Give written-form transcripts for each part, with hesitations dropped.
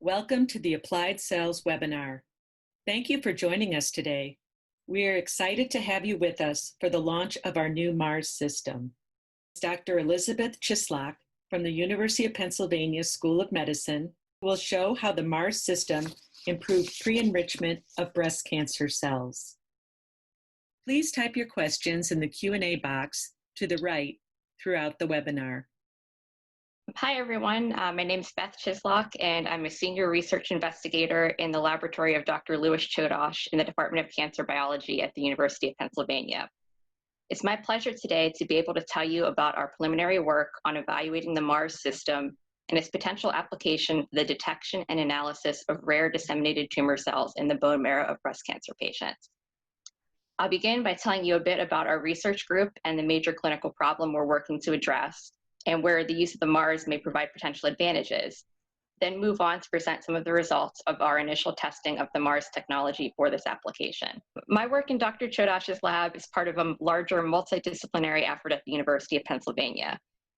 Welcome to the Applied Cells webinar. Thank you for joining us today. We are excited to have you with us for the launch of our new Mars system. Dr. Elizabeth Chislak from the University of Pennsylvania School of Medicine will show how the Mars system improved pre-enrichment of breast cancer cells. Please type your questions in the Q&A box to the right throughout the webinar. Hi, everyone. My name is Beth Chislak, and I'm a senior research investigator in the laboratory of Dr. Louis Chodosh in the Department of Cancer Biology at the University of Pennsylvania. It's my pleasure today to be able to tell you about our preliminary work on evaluating the Mars system and its potential application for the detection and analysis of rare disseminated tumor cells in the bone marrow of breast cancer patients. I'll begin by telling you a bit about our research group and the major clinical problem we're working to address, and where the use of the Mars may provide potential advantages, then move on to present some of the results of our initial testing of the Mars technology for this application. My work in Dr. Chodosh's lab is part of a larger multidisciplinary effort at the University of Pennsylvania.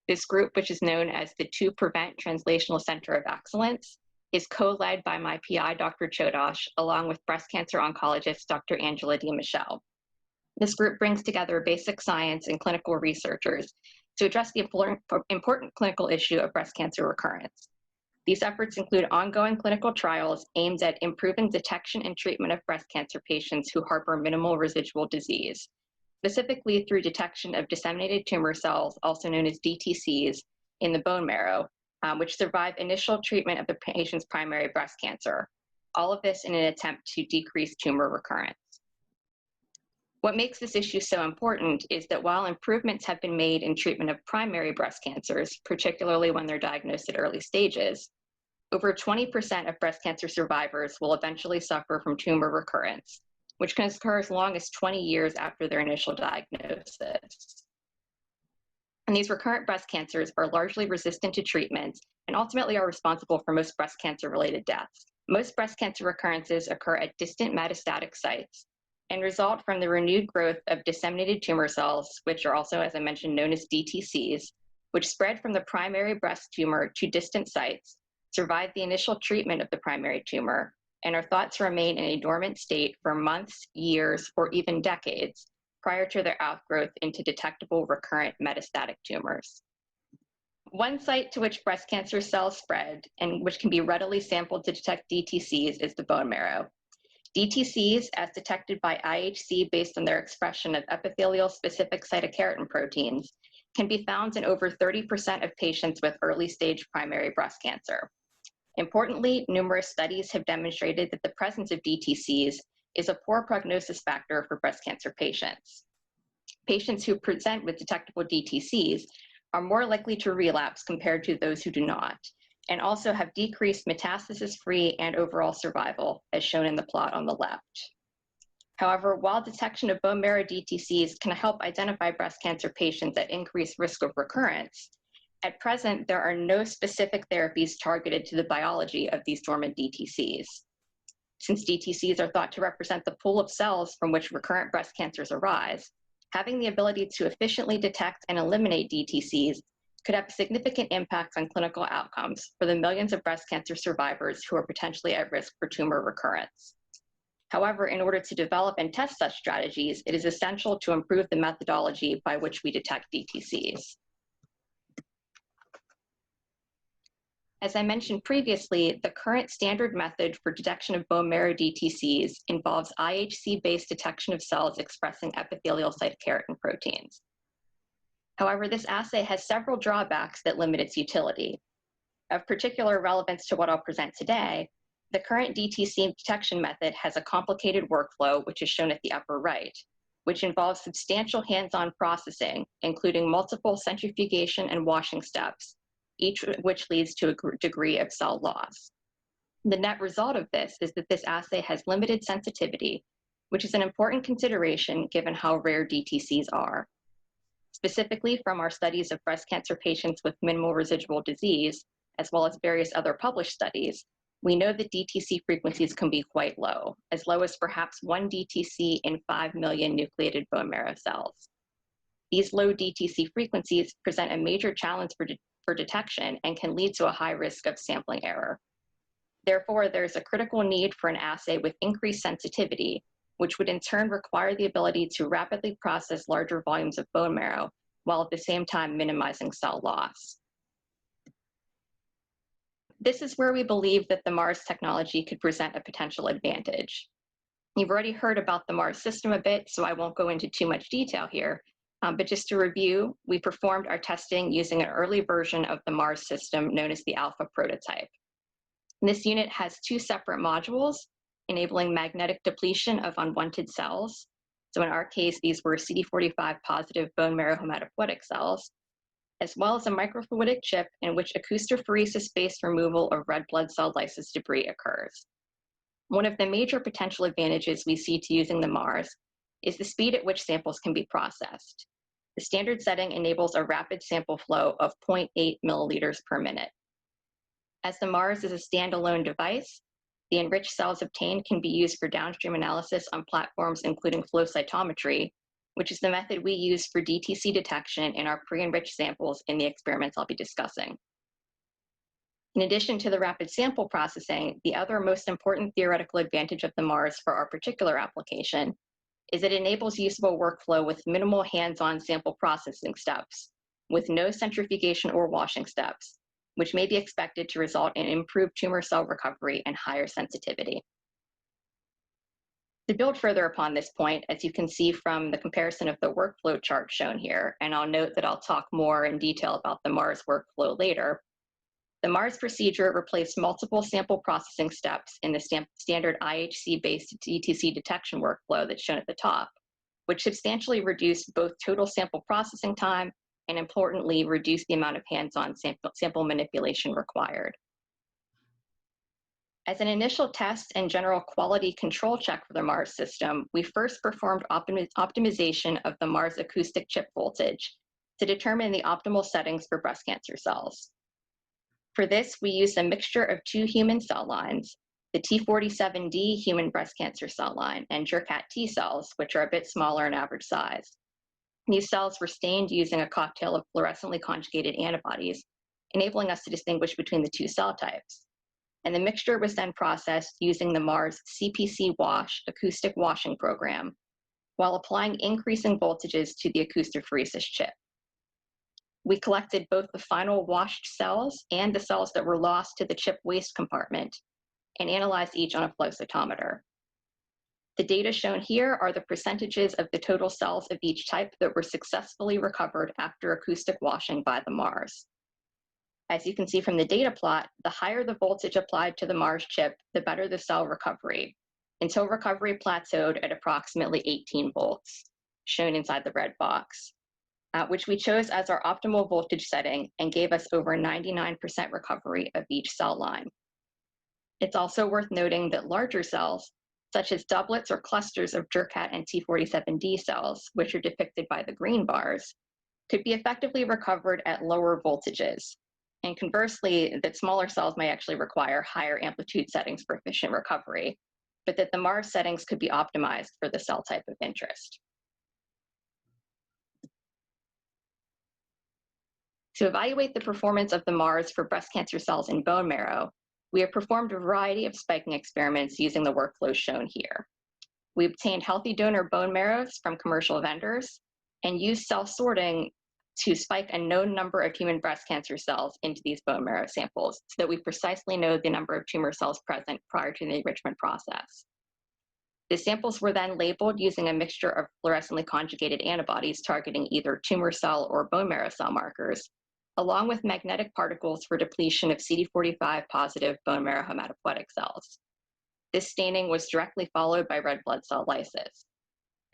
This group, which is known as the To Prevent Translational Center of Excellence, is co-led by my PI, Dr. Chodosh, along with breast cancer oncologist, Dr. Angela DiMichele. This group brings together basic science and clinical researchers to address the important clinical issue of breast cancer recurrence. These efforts include ongoing clinical trials aimed at improving detection and treatment of breast cancer patients who harbor minimal residual disease, specifically through detection of disseminated tumor cells, also known as DTCs, in the bone marrow, which survive initial treatment of the patient's primary breast cancer. All of this in an attempt to decrease tumor recurrence. What makes this issue so important is that while improvements have been made in treatment of primary breast cancers, particularly when they're diagnosed at early stages, over 20% of breast cancer survivors will eventually suffer from tumor recurrence, which can occur as long as 20 years after their initial diagnosis. And these recurrent breast cancers are largely resistant to treatment and ultimately are responsible for most breast cancer-related deaths. Most breast cancer recurrences occur at distant metastatic sites and result from the renewed growth of disseminated tumor cells, which are also, as I mentioned, known as DTCs, which spread from the primary breast tumor to distant sites, survive the initial treatment of the primary tumor, and are thought to remain in a dormant state for months, years, or even decades prior to their outgrowth into detectable recurrent metastatic tumors. One site to which breast cancer cells spread and which can be readily sampled to detect DTCs is the bone marrow. DTCs, as detected by IHC based on their expression of epithelial-specific cytokeratin proteins, can be found in over 30% of patients with early-stage primary breast cancer. Importantly, numerous studies have demonstrated that the presence of DTCs is a poor prognosis factor for breast cancer patients. Patients who present with detectable DTCs are more likely to relapse compared to those who do not, and also have decreased metastasis-free and overall survival, as shown in the plot on the left. However, while detection of bone marrow DTCs can help identify breast cancer patients at increased risk of recurrence, at present, there are no specific therapies targeted to the biology of these dormant DTCs. Since DTCs are thought to represent the pool of cells from which recurrent breast cancers arise, having the ability to efficiently detect and eliminate DTCs could have a significant impact on clinical outcomes for the millions of breast cancer survivors who are potentially at risk for tumor recurrence. However, in order to develop and test such strategies, it is essential to improve the methodology by which we detect DTCs. As I mentioned previously, the current standard method for detection of bone marrow DTCs involves IHC-based detection of cells expressing epithelial cytokeratin proteins. However, this assay has several drawbacks that limit its utility. Of particular relevance to what I'll present today, the current DTC detection method has a complicated workflow, which is shown at the upper right, which involves substantial hands-on processing, including multiple centrifugation and washing steps, each of which leads to a degree of cell loss. The net result of this is that this assay has limited sensitivity, which is an important consideration given how rare DTCs are. Specifically, from our studies of breast cancer patients with minimal residual disease, as well as various other published studies, we know that DTC frequencies can be quite low as perhaps 1 DTC in 5 million nucleated bone marrow cells. These low DTC frequencies present a major challenge for detection and can lead to a high risk of sampling error. Therefore, there's a critical need for an assay with increased sensitivity, which would in turn require the ability to rapidly process larger volumes of bone marrow, while at the same time minimizing cell loss. This is where we believe that the Mars technology could present a potential advantage. You've already heard about the Mars system a bit, so I won't go into too much detail here. But just to review, we performed our testing using an early version of the Mars system known as the Alpha prototype. This unit has two separate modules, enabling magnetic depletion of unwanted cells. So in our case, these were CD45 positive bone marrow hematopoietic cells, as well as a microfluidic chip in which acoustophoresis-based removal of red blood cell lysis debris occurs. One of the major potential advantages we see to using the Mars is the speed at which samples can be processed. The standard setting enables a rapid sample flow of 0.8 milliliters per minute. As the Mars is a standalone device, the enriched cells obtained can be used for downstream analysis on platforms including flow cytometry, which is the method we use for DTC detection in our pre-enriched samples in the experiments I'll be discussing. In addition to the rapid sample processing, the other most important theoretical advantage of the Mars for our particular application is it enables use of a workflow with minimal hands-on sample processing steps, with no centrifugation or washing steps, which may be expected to result in improved tumor cell recovery and higher sensitivity. To build further upon this point, as you can see from the comparison of the workflow chart shown here, and I'll note that I'll talk more in detail about the Mars workflow later, the Mars procedure replaced multiple sample processing steps in the standard IHC-based DTC detection workflow that's shown at the top, which substantially reduced both total sample processing time and, importantly, reduced the amount of hands-on sample manipulation required. As an initial test and general quality control check for the Mars system, we first performed optimization of the Mars acoustic chip voltage to determine the optimal settings for breast cancer cells. For this, we used a mixture of two human cell lines, the T47D human breast cancer cell line and Jurkat T cells, which are a bit smaller in average size. These cells were stained using a cocktail of fluorescently conjugated antibodies, enabling us to distinguish between the two cell types. And the mixture was then processed using the Mars CPC Wash acoustic washing program, while applying increasing voltages to the acoustophoresis chip. We collected both the final washed cells and the cells that were lost to the chip waste compartment and analyzed each on a flow cytometer. The data shown here are the percentages of the total cells of each type that were successfully recovered after acoustic washing by the Mars. As you can see from the data plot, the higher the voltage applied to the Mars chip, the better the cell recovery, until recovery plateaued at approximately 18 volts, shown inside the red box, which we chose as our optimal voltage setting and gave us over 99% recovery of each cell line. It's also worth noting that larger cells, such as doublets or clusters of Jurkat and T47D cells, which are depicted by the green bars, could be effectively recovered at lower voltages. And conversely, that smaller cells may actually require higher amplitude settings for efficient recovery, but that the Mars settings could be optimized for the cell type of interest. To evaluate the performance of the Mars for breast cancer cells in bone marrow, we have performed a variety of spiking experiments using the workflow shown here. We obtained healthy donor bone marrows from commercial vendors and used cell sorting to spike a known number of human breast cancer cells into these bone marrow samples so that we precisely know the number of tumor cells present prior to the enrichment process. The samples were then labeled using a mixture of fluorescently conjugated antibodies targeting either tumor cell or bone marrow cell markers, along with magnetic particles for depletion of CD45 positive bone marrow hematopoietic cells. This staining was directly followed by red blood cell lysis.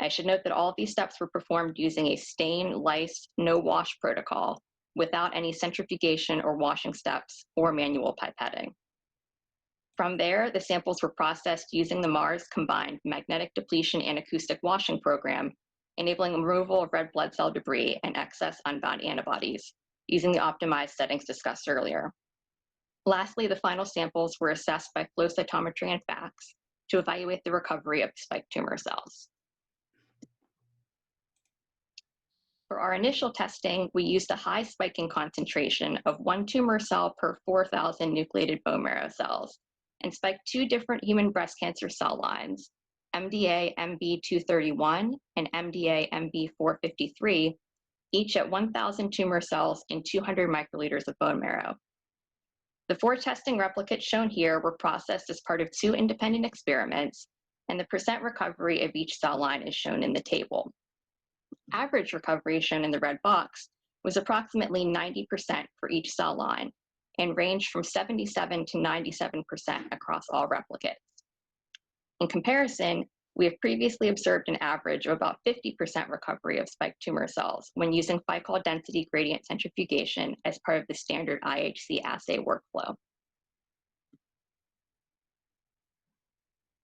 I should note that all of these steps were performed using a stain, lyse, no wash protocol without any centrifugation or washing steps or manual pipetting. From there, the samples were processed using the Mars combined magnetic depletion and acoustic washing program, enabling removal of red blood cell debris and excess unbound antibodies, using the optimized settings discussed earlier. Lastly, the final samples were assessed by flow cytometry and FACS to evaluate the recovery of spiked tumor cells. For our initial testing, we used a high spiking concentration of 1 tumor cell per 4,000 nucleated bone marrow cells, and spiked two different human breast cancer cell lines, MDA-MB231 and MDA-MB453, each at 1,000 tumor cells in 200 microliters of bone marrow. The 4 testing replicates shown here were processed as part of 2 independent experiments, and the percent recovery of each cell line is shown in the table. Average recovery, shown in the red box, was approximately 90% for each cell line and ranged from 77 to 97% across all replicates. In comparison, we have previously observed an average of about 50% recovery of spiked tumor cells when using Ficol density gradient centrifugation as part of the standard IHC assay workflow.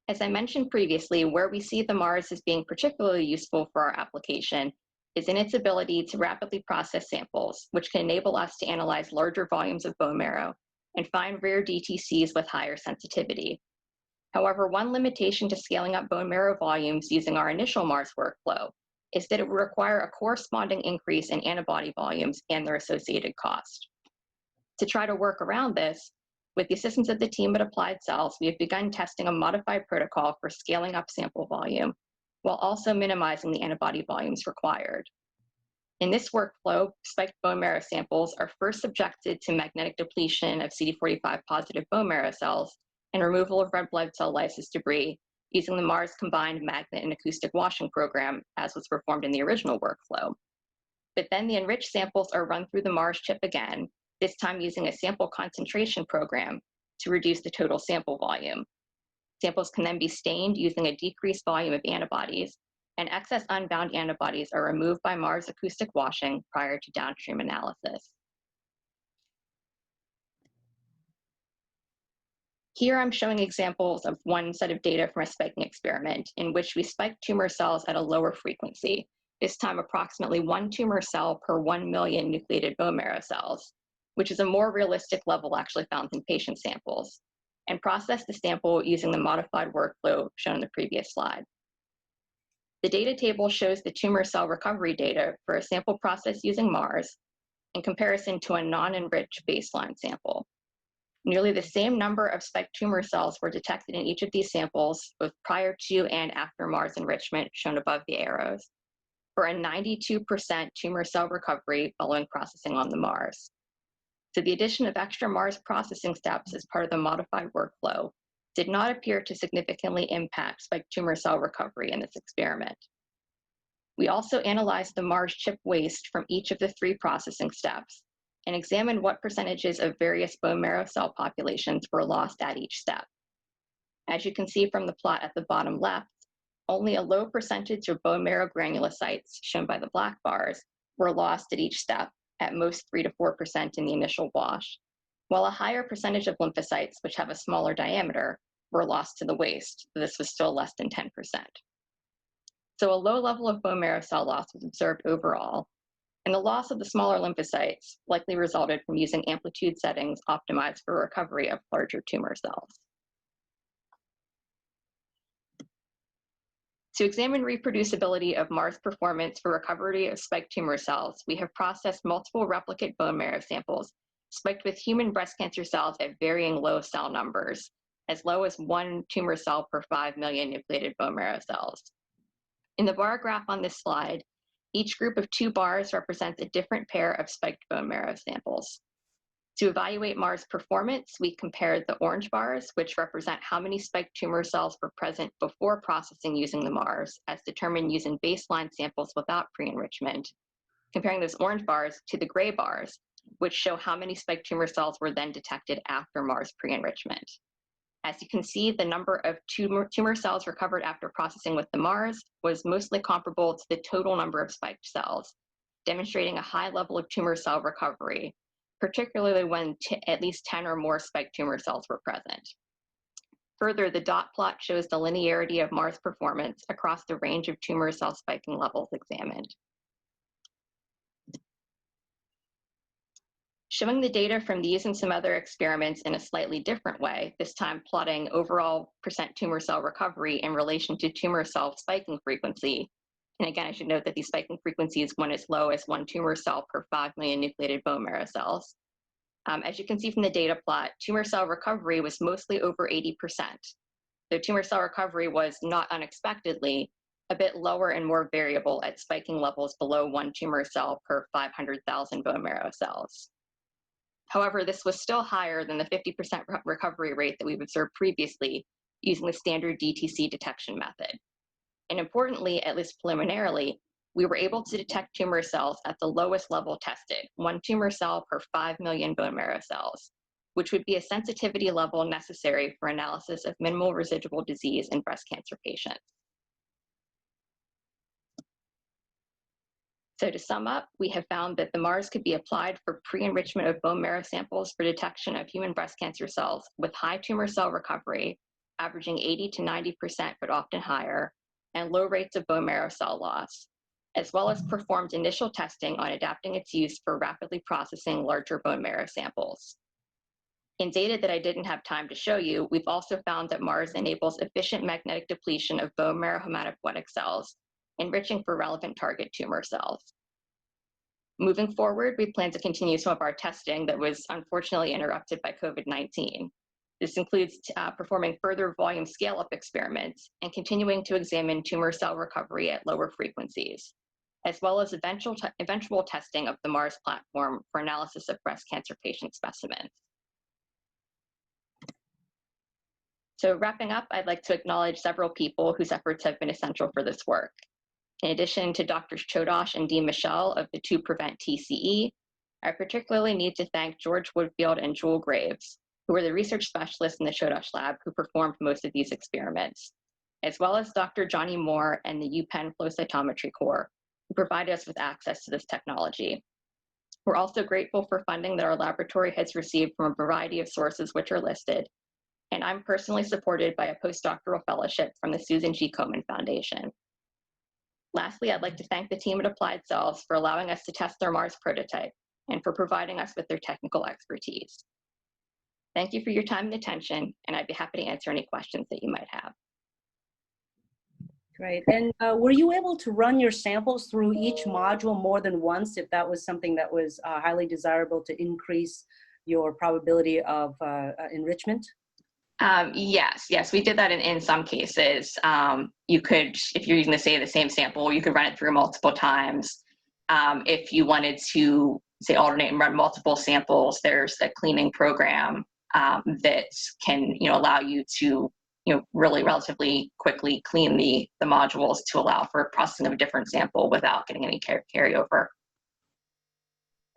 As I mentioned previously, where we see the MARS as being particularly useful for our application is in its ability to rapidly process samples, which can enable us to analyze larger volumes of bone marrow and find rare DTCs with higher sensitivity. However, one limitation to scaling up bone marrow volumes using our initial MARS workflow is that it would require a corresponding increase in antibody volumes and their associated cost. To try to work around this, with the assistance of the team at Applied Cells, we have begun testing a modified protocol for scaling up sample volume, while also minimizing the antibody volumes required. In this workflow, spiked bone marrow samples are first subjected to magnetic depletion of CD45 positive bone marrow cells and removal of red blood cell lysis debris using the MARS combined magnet and acoustic washing program, as was performed in the original workflow. But then the enriched samples are run through the MARS chip again, this time using a sample concentration program to reduce the total sample volume. Samples can then be stained using a decreased volume of antibodies, and excess unbound antibodies are removed by MARS acoustic washing prior to downstream analysis. Here I'm showing examples of one set of data from a spiking experiment in which we spiked tumor cells at a lower frequency, this time approximately 1 tumor cell per 1 million nucleated bone marrow cells, which is a more realistic level actually found in patient samples, and processed the sample using the modified workflow shown in the previous slide. The data table shows the tumor cell recovery data for a sample process using MARS in comparison to a non-enriched baseline sample. Nearly the same number of spiked tumor cells were detected in each of these samples, both prior to and after MARS enrichment, shown above the arrows, for a 92% tumor cell recovery following processing on the MARS. So the addition of extra MARS processing steps as part of the modified workflow did not appear to significantly impact spiked tumor cell recovery in this experiment. We also analyzed the MARS chip waste from each of the 3 processing steps and examined what percentages of various bone marrow cell populations were lost at each step. As you can see from the plot at the bottom left, only a low percentage of bone marrow granulocytes, shown by the black bars, were lost at each step, at most 3 to 4% in the initial wash, while a higher percentage of lymphocytes, which have a smaller diameter, were lost to the waste. This was still less than 10%. So a low level of bone marrow cell loss was observed overall, and the loss of the smaller lymphocytes likely resulted from using amplitude settings optimized for recovery of larger tumor cells. To examine reproducibility of MARS performance for recovery of spiked tumor cells, we have processed multiple replicate bone marrow samples spiked with human breast cancer cells at varying low cell numbers, as low as 1 tumor cell per 5 million nucleated bone marrow cells. In the bar graph on this slide, each group of 2 bars represents a different pair of spiked bone marrow samples. To evaluate MARS performance, we compared the orange bars, which represent how many spiked tumor cells were present before processing using the MARS, as determined using baseline samples without pre-enrichment, comparing those orange bars to the gray bars, which show how many spiked tumor cells were then detected after MARS pre-enrichment. As you can see, the number of tumor cells recovered after processing with the MARS was mostly comparable to the total number of spiked cells, demonstrating a high level of tumor cell recovery, particularly when at least 10 or more spiked tumor cells were present. Further, the dot plot shows the linearity of MARS performance across the range of tumor cell spiking levels examined. Showing the data from these and some other experiments in a slightly different way, this time plotting overall percent tumor cell recovery in relation to tumor cell spiking frequency. And again, I should note that these spiking frequencies went as low as 1 tumor cell per 5 million nucleated bone marrow cells. As you can see from the data plot, tumor cell recovery was mostly over 80%. So tumor cell recovery was not unexpectedly a bit lower and more variable at spiking levels below 1 tumor cell per 500,000 bone marrow cells. However, this was still higher than the 50% recovery rate that we've observed previously using the standard DTC detection method. And importantly, at least preliminarily, we were able to detect tumor cells at the lowest level tested, 1 tumor cell per 5 million bone marrow cells, which would be a sensitivity level necessary for analysis of minimal residual disease in breast cancer patients. So to sum up, we have found that the MARS could be applied for pre-enrichment of bone marrow samples for detection of human breast cancer cells with high tumor cell recovery, averaging 80 to 90%, but often higher, and low rates of bone marrow cell loss, as well as performed initial testing on adapting its use for rapidly processing larger bone marrow samples. In data that I didn't have time to show you, we've also found that MARS enables efficient magnetic depletion of bone marrow hematopoietic cells, enriching for relevant target tumor cells. Moving forward, we plan to continue some of our testing that was unfortunately interrupted by COVID-19. This includes performing further volume scale-up experiments and continuing to examine tumor cell recovery at lower frequencies, as well as eventual testing of the MARS platform for analysis of breast cancer patient specimens. So wrapping up, I'd like to acknowledge several people whose efforts have been essential for this work. In addition to Drs. Chodosh and Dean Michel of the 2Prevent TCE, I particularly need to thank George Woodfield and Jewel Graves, who were the research specialists in the Chodosh lab who performed most of these experiments, as well as Dr. Johnny Moore and the UPenn Flow Cytometry Corps, who provided us with access to this technology. We're also grateful for funding that our laboratory has received from a variety of sources which are listed, and I'm personally supported by a postdoctoral fellowship from the Susan G. Komen Foundation. Lastly, I'd like to thank the team at Applied Cells for allowing us to test their MARS prototype and for providing us with their technical expertise. Thank you for your time and attention, and I'd be happy to answer any questions that you might have. Great. And were you able to run your samples through each module more than once if that was something that was highly desirable to increase your probability of enrichment? Yes, we did that in some cases. You could, if you're using the same sample, you could run it through multiple times. If you wanted to, say, alternate and run multiple samples, there's a cleaning program that can, allow you to, really relatively quickly clean the modules to allow for processing of a different sample without getting any carryover.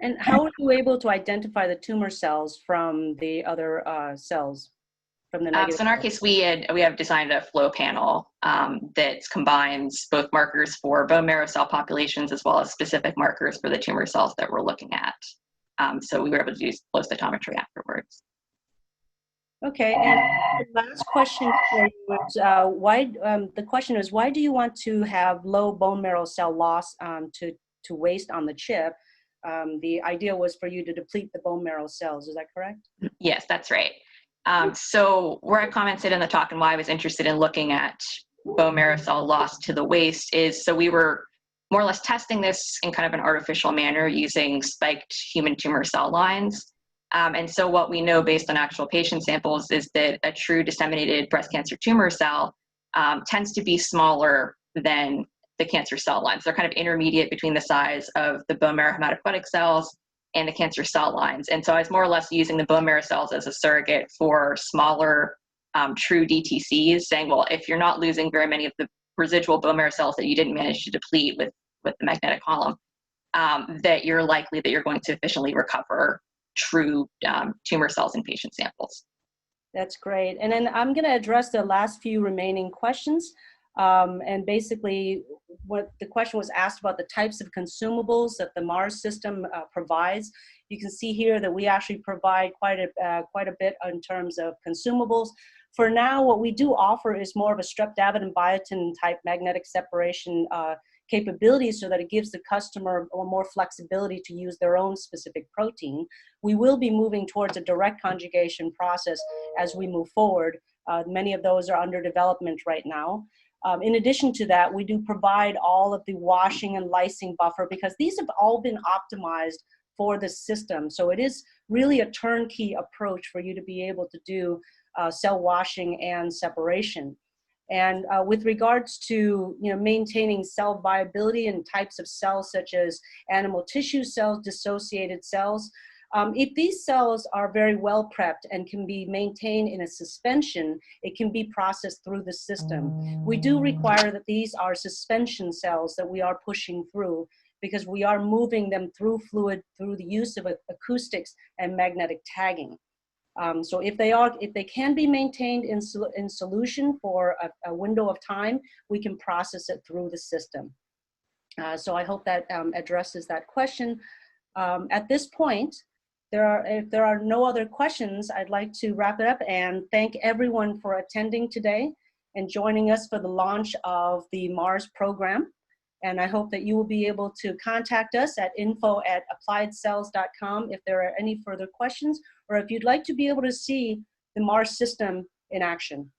And how were you able to identify the tumor cells from the other cells? From the negative so in our case, we have designed a flow panel that combines both markers for bone marrow cell populations as well as specific markers for the tumor cells that we're looking at. So we were able to use flow cytometry afterwards. Okay, and the last question for you was the question is, why do you want to have low bone marrow cell loss to waste on the chip? The idea was for you to deplete the bone marrow cells. Is that correct? Yes, that's right. So where I commented in the talk and why I was interested in looking at bone marrow cell loss to the waste is, so we were more or less testing this in kind of an artificial manner using spiked human tumor cell lines. And so what we know based on actual patient samples is that a true disseminated breast cancer tumor cell tends to be smaller than the cancer cell lines. They're kind of intermediate between the size of the bone marrow hematopoietic cells and the cancer cell lines. And so I was more or less using the bone marrow cells as a surrogate for smaller true DTCs, saying, well, if you're not losing very many of the residual bone marrow cells that you didn't manage to deplete with the magnetic column, that you're likely that you're going to efficiently recover true tumor cells in patient samples. That's great. And then I'm going to address the last few remaining questions. And basically, what the question was asked about the types of consumables that the MARS system provides. You can see here that we actually provide quite a bit in terms of consumables. For now, what we do offer is more of a streptavidin and biotin type magnetic separation capabilities so that it gives the customer more flexibility to use their own specific protein. We will be moving towards a direct conjugation process as we move forward. Many of those are under development right now. In addition to that, we do provide all of the washing and lysing buffer because these have all been optimized for the system. So it is really a turnkey approach for you to be able to do cell washing and separation. And with regards to maintaining cell viability and types of cells such as animal tissue cells, dissociated cells, if these cells are very well prepped and can be maintained in a suspension, it can be processed through the system. We do require that these are suspension cells that we are pushing through, because we are moving them through fluid through the use of acoustics and magnetic tagging. So if they can be maintained in solution for a window of time, we can process it through the system. So I hope that addresses that question. At this point, if there are no other questions, I'd like to wrap it up and thank everyone for attending today and joining us for the launch of the MARS program. And I hope that you will be able to contact us at info@appliedcells.com if there are any further questions, or if you'd like to be able to see the MARS system in action.